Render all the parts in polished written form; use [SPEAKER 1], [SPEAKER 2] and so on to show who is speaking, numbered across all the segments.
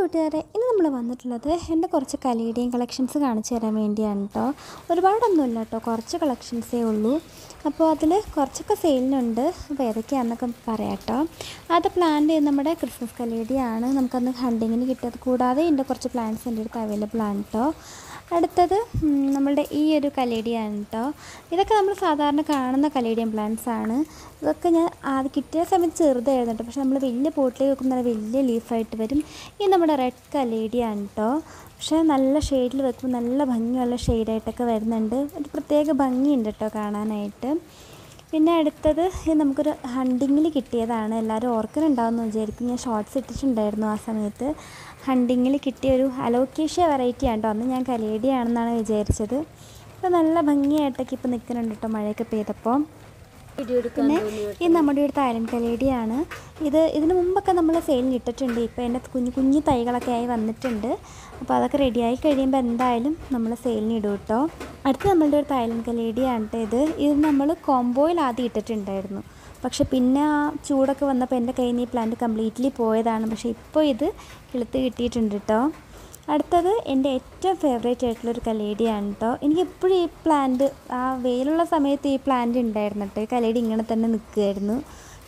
[SPEAKER 1] കൂട്ടുകാരെ, ഇന്ന് നമ്മൾ വന്നിട്ടുള്ളത് എൻ്റെ കുറച്ച് കലേഡിയൻ കളക്ഷൻസ് കാണിച്ചു തരാൻ വേണ്ടിയാണ് കേട്ടോ. ഒരുപാടൊന്നുമില്ല കേട്ടോ, കുറച്ച് കളക്ഷൻസേ ഉള്ളൂ. അപ്പോൾ അതിൽ കുറച്ചൊക്കെ സെയിലിനുണ്ട്. അപ്പോൾ ഏതൊക്കെയാണെന്നൊക്കെ പറയാം കേട്ടോ. അത് പ്ലാൻ ചെയ്യുന്ന നമ്മുടെ ക്രിസ്മസ് കലേഡിയാണ്. നമുക്കന്ന് ഹണ്ടിങ്ങിന് കിട്ടിയത്. കൂടാതെ ഇതിൻ്റെ കുറച്ച് പ്ലാൻസ് എൻ്റെ അടുത്ത് അവൈലബിൾ ആണ് കേട്ടോ. അടുത്തത് നമ്മളുടെ ഈ ഒരു കലേഡിയാണ് കേട്ടോ. ഇതൊക്കെ നമ്മൾ സാധാരണ കാണുന്ന കലേഡിയൻ പ്ലാന്റ്സ് ആണ്. ഇതൊക്കെ ഞാൻ ആദ്യം കിട്ടിയ സമയത്ത് ചെറുതായിരുന്നു കേട്ടോ. പക്ഷേ നമ്മൾ വലിയ പോട്ടിലേക്ക് വെക്കുമ്പോൾ നല്ല വലിയ ലീഫായിട്ട് വരും. ഇത് നമ്മുടെ റെഡ് കലേഡിയാണ് കേട്ടോ. പക്ഷേ നല്ല ഷെയ്ഡിൽ വെക്കുമ്പോൾ നല്ല ഭംഗിയുള്ള ഷെയ്ഡായിട്ടൊക്കെ വരുന്നുണ്ട്. ഒരു പ്രത്യേക ഭംഗിയുണ്ട് കേട്ടോ കാണാനായിട്ട്. പിന്നെ അടുത്തത് നമുക്കൊരു ഹണ്ടിങ്ങിൽ കിട്ടിയതാണ്. എല്ലാവരും ഓർക്കുന്നുണ്ടാവുമെന്ന് വിചാരിക്കും. ഞാൻ ഷോർട്ട്സ് ഇട്ടിട്ടുണ്ടായിരുന്നു ആ സമയത്ത്. ഹണ്ടിങ്ങിൽ കിട്ടിയൊരു അലോക്കേഷ്യ വെറൈറ്റിയാണ് കേട്ടോ. അന്ന് ഞാൻ കലേഡിയാണെന്നാണ് വിചാരിച്ചത്. അപ്പോൾ നല്ല ഭംഗിയായിട്ടൊക്കെ ഇപ്പോൾ നിൽക്കുന്നുണ്ട് കേട്ടോ, മഴയൊക്കെ പെയ്തപ്പോൾ. പിന്നെ ഈ നമ്മുടെ ഒരു തായ്ലൻ കലേഡിയാണ്. ഇതിന് മുമ്പൊക്കെ നമ്മൾ സെയിലിന് ഇട്ടിട്ടുണ്ട്. ഇപ്പോൾ എൻ്റെ കുഞ്ഞു തൈകളൊക്കെ ആയി വന്നിട്ടുണ്ട്. അപ്പോൾ അതൊക്കെ റെഡിയായി കഴിയുമ്പോൾ എന്തായാലും നമ്മൾ സെയിലിന് ഇടും കേട്ടോ. അടുത്ത് നമ്മളുടെ ഒരു തായ്ലൻ കലേഡിയാണ് കേട്ടോ. ഇത് നമ്മൾ കോംബോയിൽ ആദ്യം ഇട്ടിട്ടുണ്ടായിരുന്നു. പക്ഷെ പിന്നെ ആ ചൂടൊക്കെ വന്നപ്പോൾ എൻ്റെ കയ്യിൽ നിന്ന് ഈ പ്ലാന്റ് കംപ്ലീറ്റ്ലി പോയതാണ്. പക്ഷേ ഇപ്പോൾ ഇത് കിളുത്ത് കിട്ടിയിട്ടുണ്ട് കേട്ടോ. അടുത്തത് എൻ്റെ ഏറ്റവും ഫേവറേറ്റ് ആയിട്ടുള്ളൊരു കലേഡിയാണ് കേട്ടോ. എനിക്കെപ്പോഴും ഈ പ്ലാന്റ് ആ വെയിലുള്ള സമയത്ത് ഈ പ്ലാന്റ് ഉണ്ടായിരുന്നു കേട്ടോ. ഈ കലേഡി ഇങ്ങനെ തന്നെ നിൽക്കുമായിരുന്നു.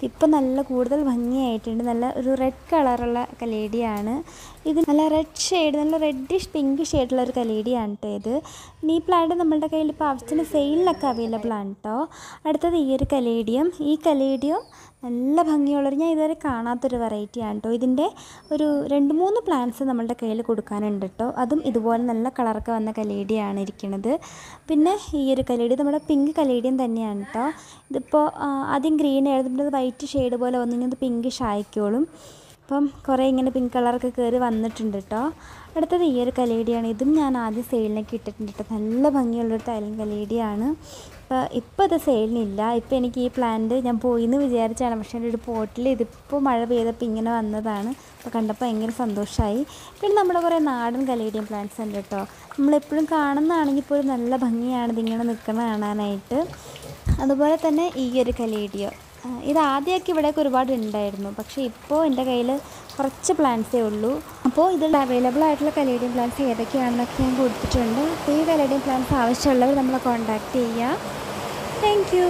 [SPEAKER 1] ഇപ്പം നല്ല കൂടുതൽ ഭംഗിയായിട്ടുണ്ട്. നല്ല ഒരു റെഡ് കളറുള്ള കലേഡിയാണ് ഇത്. നല്ല റെഡ് ഷെയ്ഡ്, നല്ല റെഡിഷ് പിങ്ക് ഷെയ്ഡുള്ള ഒരു കലേഡിയാണ് കേട്ടോ ഇത്. ഇനി ഈ പ്ലാന്റ് നമ്മളുടെ കയ്യിൽ ഇപ്പോൾ ആവശ്യത്തിന് സെയിലിനൊക്കെ അവൈലബിൾ ആണ് കേട്ടോ. അടുത്തത് ഈ ഒരു കലേഡിയം. ഈ കലേഡിയം നല്ല ഭംഗിയുള്ളൊരു, ഞാൻ ഇതുവരെ കാണാത്തൊരു വെറൈറ്റിയാണ് കേട്ടോ. ഇതിൻ്റെ ഒരു 2-3 പ്ലാന്റ്സ് നമ്മളുടെ കയ്യിൽ കൊടുക്കാനുണ്ട് കേട്ടോ. അതും ഇതുപോലെ നല്ല കളറൊക്കെ വന്ന കലേഡിയാണ് ഇരിക്കുന്നത്. പിന്നെ ഈ ഒരു കലേഡി നമ്മുടെ പിങ്ക് കലേഡിയം തന്നെയാണ് കേട്ടോ. ഇതിപ്പോൾ ആദ്യം ഗ്രീൻ ആയിരുന്നു, പിന്നെ അത് വൈറ്റ് ഷെയ്ഡ് പോലെ വന്നു കഴിഞ്ഞാൽ അത് പിങ്കിഷ് ആയിക്കോളും. അപ്പം കുറേ ഇങ്ങനെ പിങ്ക് കളറൊക്കെ കയറി വന്നിട്ടുണ്ട് കേട്ടോ. അടുത്തത് ഈ ഒരു ഇതും ഞാൻ ആദ്യം സെയിലിനൊക്കെ ഇട്ടിട്ടുണ്ട് കേട്ടോ. നല്ല ഭംഗിയുള്ളൊരു തായ്ലൻ കലേഡിയാണ്. ഇപ്പോൾ ഇത് സെയിലിനില്ല. ഇപ്പോൾ എനിക്ക് ഈ പ്ലാന്റ് ഞാൻ പോയി എന്ന് വിചാരിച്ചാണ്. പക്ഷേ എൻ്റെ ഒരു പോട്ടിൽ ഇതിപ്പോൾ മഴ പെയ്തപ്പോൾ ഇങ്ങനെ വന്നതാണ്. അപ്പോൾ കണ്ടപ്പോൾ ഭയങ്കര സന്തോഷമായി. പിന്നെ നമ്മുടെ കുറേ നാടൻ കലേഡിയൻ പ്ലാന്റ്സ് ഉണ്ട് കേട്ടോ. നമ്മളെപ്പോഴും കാണുന്നതാണെങ്കിൽ പോലും നല്ല ഭംഗിയാണ് ഇതിങ്ങനെ നിൽക്കുന്നത് കാണാനായിട്ട്. അതുപോലെ തന്നെ ഈ ഒരു കലേഡിയോ, ഇത് ആദ്യമൊക്കെ ഇവിടെയൊക്കെ ഒരുപാട് ഉണ്ടായിരുന്നു. പക്ഷേ ഇപ്പോൾ എൻ്റെ കയ്യിൽ കുറച്ച് പ്ലാന്റ്സേ ഉള്ളൂ. അപ്പോൾ ഇതിൽ അവൈലബിൾ ആയിട്ടുള്ള കലേഡിയൻ പ്ലാന്റ്സ് ഏതൊക്കെയാണെന്നൊക്കെ ഞാൻ കൊടുത്തിട്ടുണ്ട്. അപ്പോൾ ഈ കലേഡിയൻ പ്ലാന്റ്സ് ആവശ്യമുള്ളവർ നമ്മളെ കോൺടാക്റ്റ് ചെയ്യുക. Thank you.